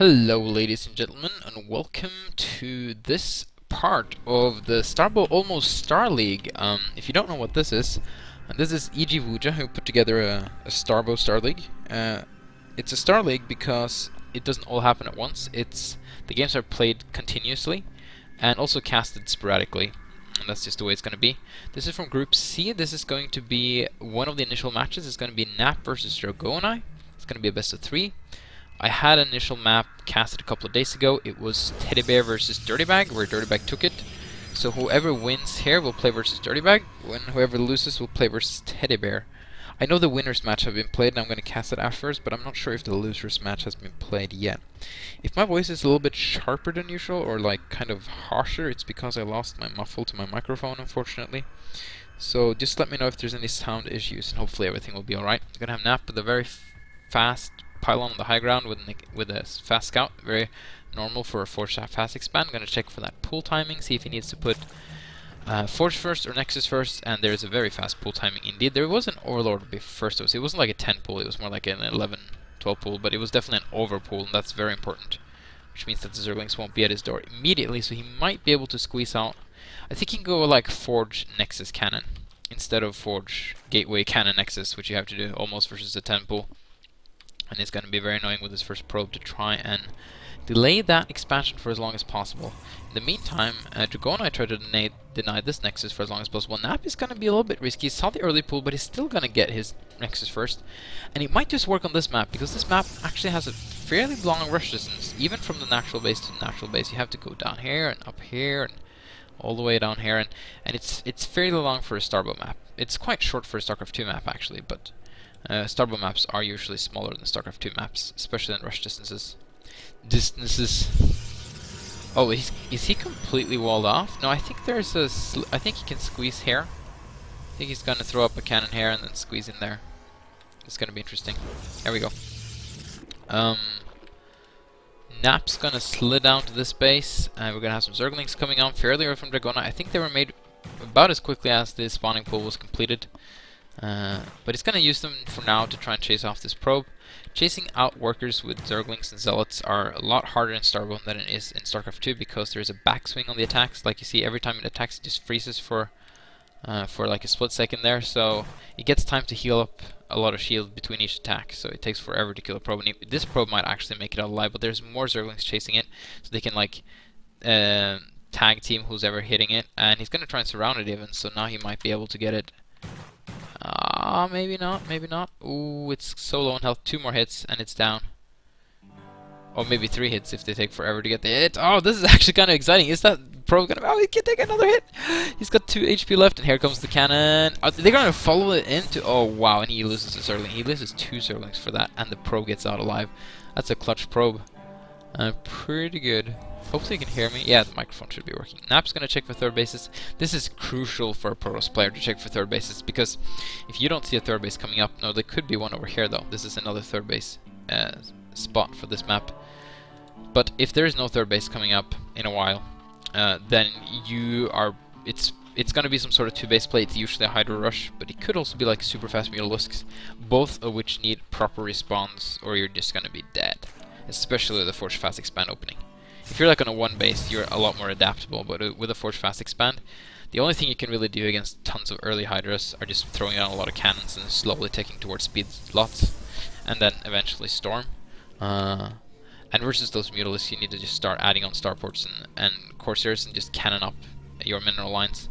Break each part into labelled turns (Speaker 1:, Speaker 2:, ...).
Speaker 1: Hello ladies and gentlemen, and welcome to this part of the Starbow Almost Starleague. If you don't know what this is E.G. Wuja, who put together a Starbow Starleague. It's a Starleague because it doesn't all happen at once. The games are played continuously and also casted sporadically, and that's just the way it's going to be. This is from Group C. This is going to be one of the initial matches. It's going to be Nap versus Dragonei. It's going to be a best of 3. I had an initial map casted a couple of days ago. It was Teddy Bear versus Dirty Bag, where Dirty Bag took it. So whoever wins here will play versus Dirty Bag, when whoever loses will play versus Teddy Bear. I know the winner's match have been played, and I'm going to cast it afterwards, but I'm not sure if the loser's match has been played yet. If my voice is a little bit sharper than usual, or like kind of harsher, it's because I lost my muffle to my microphone, unfortunately. So just let me know if there's any sound issues, and hopefully everything will be alright. I'm going to have Nap with a very fast pylon on the high ground with a fast scout, very normal for a Forge fast expand. I'm going to check for that pull timing, see if he needs to put Forge first or Nexus first, and there's a very fast pull timing indeed. There was an Overlord first though, so it wasn't like a 10 pull, it was more like an 11, 12 pull, but it was definitely an over pull, and that's very important, which means that the Zerglings won't be at his door immediately, so he might be able to squeeze out. I think he can go like Forge Nexus Cannon instead of Forge Gateway Cannon Nexus, which you have to do almost versus a 10 pull. And it's going to be very annoying with his first probe to try and delay that expansion for as long as possible. In the meantime, Dragonei tried to deny this Nexus for as long as possible. Nap is going to be a little bit risky. He saw the early pull, but he's still going to get his Nexus first. And it might just work on this map, because this map actually has a fairly long rush distance. Even from the natural base to the natural base, you have to go down here and up here and all the way down here. And it's fairly long for a Starbow map. It's quite short for a StarCraft 2 map, actually, but Starbow maps are usually smaller than StarCraft 2 maps, especially in rush distances. Oh, is he completely walled off? No, I think there's I think he can squeeze here. I think he's gonna throw up a cannon here and then squeeze in there. It's gonna be interesting. There we go. Nap's gonna slid down to this base, and we're gonna have some Zerglings coming on fairly early from Dragonei. I think they were made about as quickly as the spawning pool was completed. But he's going to use them for now to try and chase off this probe. Chasing out workers with Zerglings and Zealots are a lot harder in Starbow than it is in StarCraft 2, because there's a backswing on the attacks. Like you see, every time it attacks, it just freezes for like a split second there, so it gets time to heal up a lot of shield between each attack, so it takes forever to kill a probe. And this probe might actually make it out alive, but there's more Zerglings chasing it, so they can like tag team who's ever hitting it, and he's going to try and surround it even, so now he might be able to get it. Maybe not, maybe not. Ooh, it's so low on health. 2 more hits and it's down. Or maybe 3 hits if they take forever to get the hit. Oh, this is actually kind of exciting. Is that probe gonna... Oh, he can take another hit! He's got 2 HP left, and here comes the cannon. Are they gonna follow it into... Oh, wow, and he loses a Zergling. He loses 2 Zerglings for that, and the probe gets out alive. That's a clutch probe. Pretty good. Hopefully you can hear me. Yeah, the microphone should be working. Nap's going to check for third bases. This is crucial for a Protoss player to check for third bases, because if you don't see a third base coming up... No, there could be one over here though. This is another third base spot for this map. But if there is no third base coming up in a while, then you are... It's going to be some sort of 2-base play. It's usually a Hydro Rush, but it could also be like super fast Mutalusks, both of which need proper respawns, or you're just going to be dead. Especially the Forge Fast Expand opening. If you're like on a 1 base, you're a lot more adaptable, but with a Forge Fast Expand, the only thing you can really do against tons of early Hydras are just throwing out a lot of cannons and slowly taking towards speed lots, and then eventually Storm. And versus those Mutalisks, you need to just start adding on Starports and Corsairs and just cannon up your mineral lines.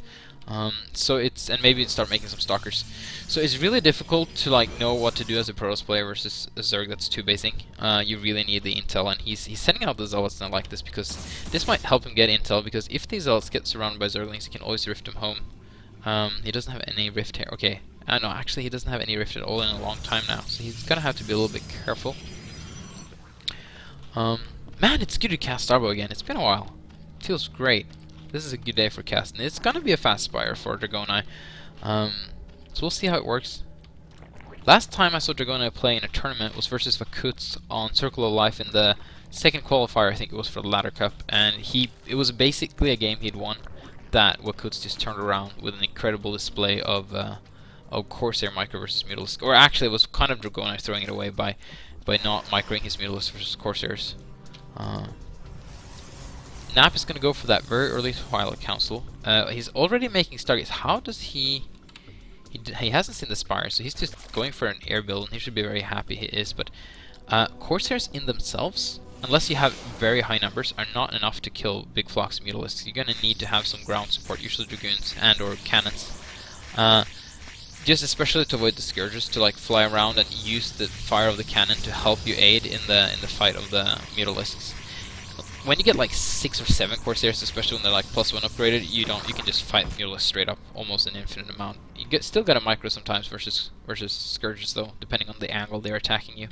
Speaker 1: And maybe start making some Stalkers. So it's really difficult to like know what to do as a Protoss player versus a Zerg that's 2-basing. You really need the intel, and he's sending out the Zealots, and I like this because this might help him get intel, because if these Zealots get surrounded by Zerglings, he can always rift them home. He doesn't have any rift here. Okay, no, actually he doesn't have any rift at all in a long time now, so he's gonna have to be a little bit careful. Man, it's good to cast Starbow again. It's been a while. It feels great. This is a good day for casting. It's gonna be a fast spire for Dragonei. So we'll see how it works. Last time I saw Dragonei play in a tournament was versus Vakut's on Circle of Life in the second qualifier. I think it was for the Ladder Cup, and it was basically a game he'd won that Vakut's just turned around with an incredible display of Corsair micro versus Mutalisk. Or actually, it was kind of Dragonei throwing it away by not microing his Mutalisk versus Corsairs. Uh, Nap is going to go for that very early Twilight Council. He's already making Stargates. How does he... He hasn't seen the Spire, so he's just going for an air build, and he should be very happy he is. But Corsairs in themselves, unless you have very high numbers, are not enough to kill big flocks of Mutalisks. You're going to need to have some ground support, usually Dragoons and or Cannons. Just especially to avoid the Scourges, to like fly around and use the fire of the cannon to help you aid in the fight of the Mutalisks. When you get like 6 or 7 Corsairs, especially when they're like +1 upgraded, you can just fight Mutalisks straight up, almost an infinite amount. You still get a micro sometimes versus Scourges though, depending on the angle they're attacking you.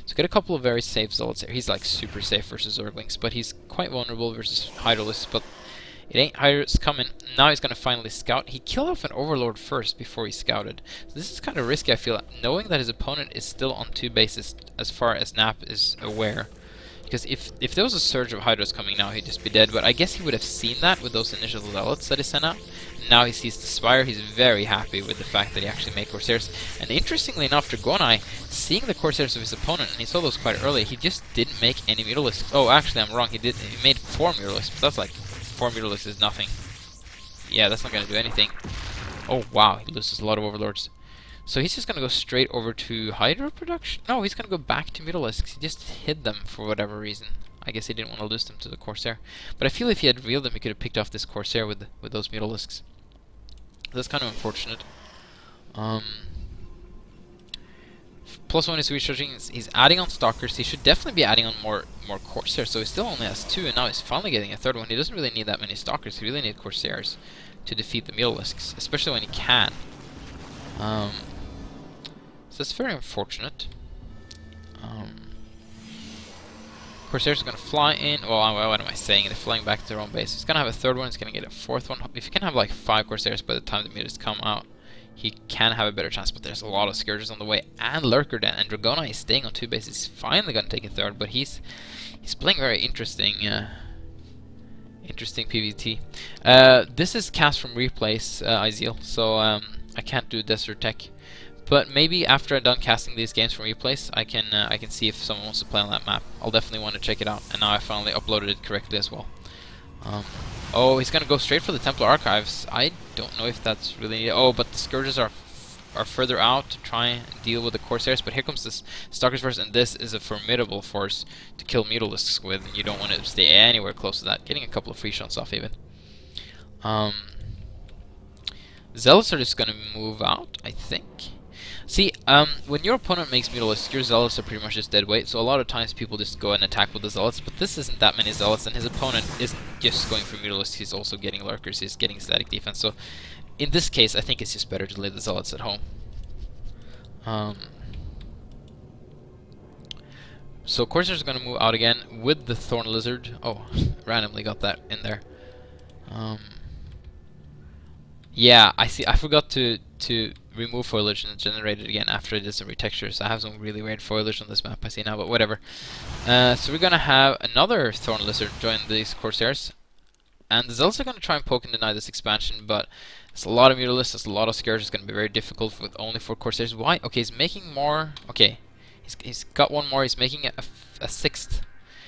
Speaker 1: So get a couple of very safe Zealots here. He's like super safe versus Zerglings, but he's quite vulnerable versus Hydralisks, but it ain't Hydralisks coming. Now he's gonna finally scout. He killed off an Overlord first before he scouted. So this is kind of risky, I feel, knowing that his opponent is still on 2 bases as far as Nap is aware. Because if there was a surge of Hydras coming now, he'd just be dead. But I guess he would have seen that with those initial Zealots that he sent out. Now he sees the Spire. He's very happy with the fact that he actually made Corsairs. And interestingly enough, Dragonei, seeing the Corsairs of his opponent, and he saw those quite early, he just didn't make any Mutalisks. Oh, actually, I'm wrong. He made 4 Mutalisks, but that's like 4 Mutalisks is nothing. Yeah, that's not going to do anything. Oh wow, he loses a lot of Overlords. So he's just going to go straight over to Hydra production? No, he's going to go back to Mutalisks. He just hid them for whatever reason. I guess he didn't want to lose them to the Corsair. But I feel if he had revealed them, he could have picked off this Corsair with those Mutalisks. That's kind of unfortunate. +1 is recharging. He's adding on Stalkers. He should definitely be adding on more Corsairs. So he still only has 2, and now he's finally getting a 3rd one. He doesn't really need that many Stalkers. He really needs Corsairs to defeat the Mutalisks, especially when he can. So it's very unfortunate. Corsairs are going to fly in. Well, what am I saying? They're flying back to their own base. He's going to have a 3rd one. He's going to get a 4th one. If he can have like 5 Corsairs by the time the Mutants come out, he can have a better chance. But there's a lot of Scourges on the way, and Lurker Den, and Dragonei is staying on 2 bases. He's finally going to take a 3rd, but he's playing very interesting. Interesting PvT. This is cast from replays, Izeal, so I can't do Desert Tech. But maybe after I'm done casting these games from replays, I can see if someone wants to play on that map. I'll definitely want to check it out. And now I finally uploaded it correctly as well. Oh, he's gonna go straight for the Templar Archives. I don't know if that's really needed. Oh, but the Scourges are further out to try and deal with the Corsairs. But here comes this Stalkers first, and this is a formidable force to kill Mutalisks with. And you don't want to stay anywhere close to that. Getting a couple of free shots off even. Zealots are just gonna move out, I think. See, when your opponent makes Mutalisks, your Zealots are pretty much just dead weight, so a lot of times people just go and attack with the Zealots, but this isn't that many Zealots, and his opponent isn't just going for Mutalisks, he's also getting Lurkers, he's getting static defense, so in this case, I think it's just better to leave the Zealots at home. So Corsairs are going to move out again with the Thorn Lizard. Oh, randomly got that in there. Yeah, I see. I forgot to remove foliage and generate it again after I did some retextures. I have some really weird foliage on this map I see now, but whatever. So we're gonna have another Thorn Lizard join these Corsairs, and the Zealots are gonna try and poke and deny this expansion, but it's a lot of Mutalisks, it's a lot of Scourge. It's gonna be very difficult with only 4 Corsairs. Why? Okay, he's making more. Okay, he's got one more. He's making a 6th.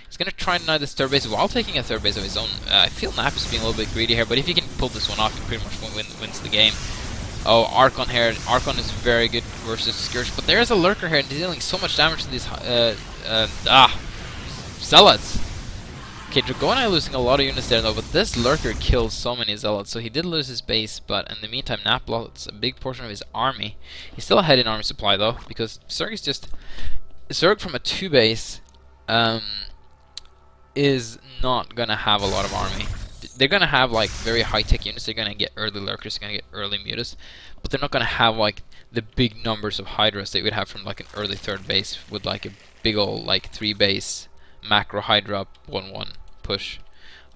Speaker 1: He's going to try and deny this 3rd base while taking a 3rd base of his own. I feel Nap is being a little bit greedy here, but if he can pull this one off, he pretty much wins the game. Oh, Archon here. Archon is very good versus Scourge, but there's a Lurker here and dealing so much damage to these Zealots. Okay, Dragonei losing a lot of units there though, but this Lurker kills so many Zealots, so he did lose his base, but in the meantime Nap lost a big portion of his army. He's still ahead in army supply though, because Zerg is just... Zerg from a 2 base is not gonna have a lot of army. They're gonna have like very high-tech units. They're gonna get early Lurkers, they're gonna get early Mutas, but they're not gonna have like the big numbers of Hydras that you would have from like an early 3rd base with like a big old like 3 base macro Hydra 1-1 push.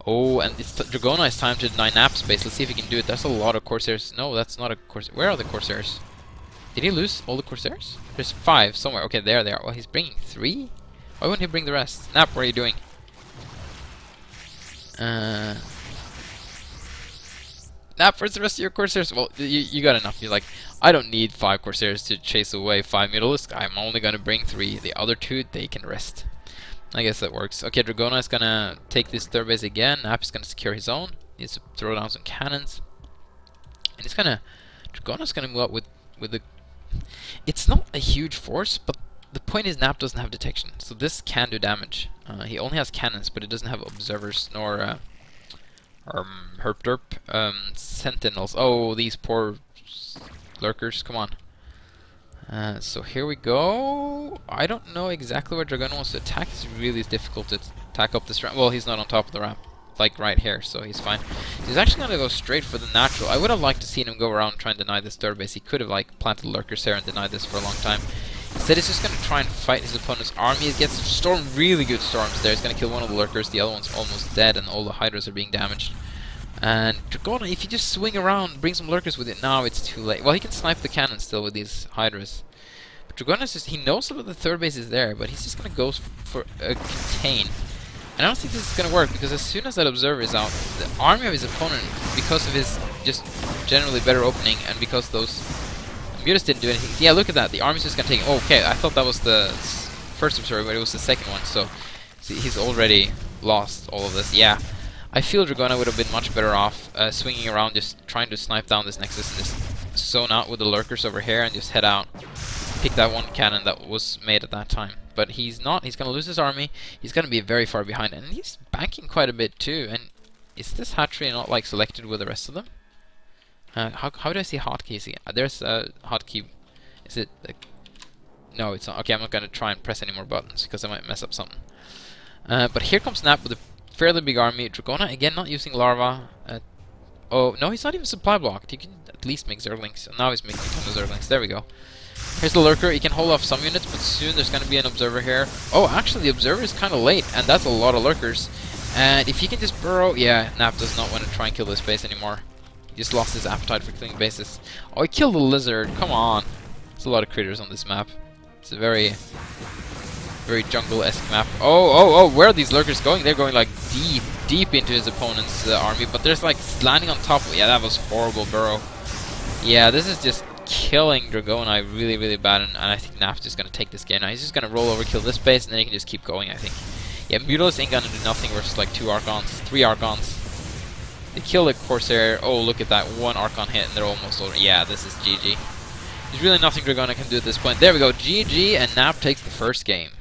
Speaker 1: Oh, and it's Dragonei's time to deny Nap space. Let's see if he can do it. That's a lot of Corsairs. No, that's not a Corsair. Where are the Corsairs? Did he lose all the Corsairs? There's 5 somewhere. Okay, there they are. Well, he's bringing 3? Why wouldn't he bring the rest? Nap, what are you doing? Nap, where's the rest of your Corsairs? Well, you got enough. You're like, I don't need 5 Corsairs to chase away 5 Mutalisks. I'm only gonna bring 3. The other 2, they can rest. I guess that works. Okay, Dragonei is gonna take this third base again. Nap is gonna secure his own. He needs to throw down some cannons. And he's gonna... Dragonei's gonna move up with the... It's not a huge force, but the point is Nap doesn't have detection. So this can do damage. He only has cannons, but it doesn't have observers, nor... herp derp. Sentinels. Oh, these poor lurkers. Come on. So here we go. I don't know exactly where Dragonei wants to attack. It's really difficult to attack up this ramp. Well, he's not on top of the ramp, like right here, so he's fine. He's actually going to go straight for the natural. I would have liked to see him go around and try and deny this third base. He could have like planted lurkers there and denied this for a long time. Instead, he's just going to try and fight his opponent's army. He gets really good storms there. He's going to kill one of the lurkers. The other one's almost dead, and all the hydras are being damaged. And Dragonei, if you just swing around, bring some lurkers with it, now it's too late. Well, he can snipe the cannon still with these hydras. But Dragonei just, he knows that the third base is there, but he's just gonna go for a contain. And I don't think this is gonna work, because as soon as that observer is out, the army of his opponent, because of his just generally better opening, and because those mutas didn't do anything. Yeah, look at that. The army's just gonna take. Oh, okay, I thought that was the first observer, but it was the second one. So see, he's already lost all of this. Yeah. I feel Dragonei would have been much better off swinging around, just trying to snipe down this Nexus and just zone out with the lurkers over here and just head out. Pick that one cannon that was made at that time. But he's not. He's going to lose his army. He's going to be very far behind. And he's banking quite a bit too. And is this hatchery not like selected with the rest of them? How do I see hotkeys again? There's a hotkey. Is it like... No, it's not. Okay, I'm not going to try and press any more buttons because I might mess up something. But here comes Nap with a fairly big army. Dragonei again not using larva. Oh no, he's not even supply blocked. He can at least make zerglings. Now he's making a ton of zerglings. There we go. Here's the lurker. He can hold off some units, but soon there's going to be an observer here. Oh, actually the observer is kind of late, and that's a lot of lurkers. And if he can just burrow, yeah, Nap does not want to try and kill this base anymore. He just lost his appetite for killing bases. Oh, he killed the lizard. Come on. There's a lot of critters on this map. It's a very jungle-esque map. Oh, where are these lurkers going? They're going like deep into his opponent's army, but there's like landing on top. Yeah, that was horrible burrow. Yeah, this is just killing Dragonei really bad, and I think Nap's just gonna take this game. Now he's just gonna roll over, kill this base, and then he can just keep going, I think. Yeah, Mutalisk ain't gonna do nothing versus like 2 Archons, 3 Archons. They kill the Corsair. Oh, look at that, 1 Archon hit, and they're almost over. Yeah, this is GG. There's really nothing Dragonei can do at this point. There we go, GG, and Nap takes the first game.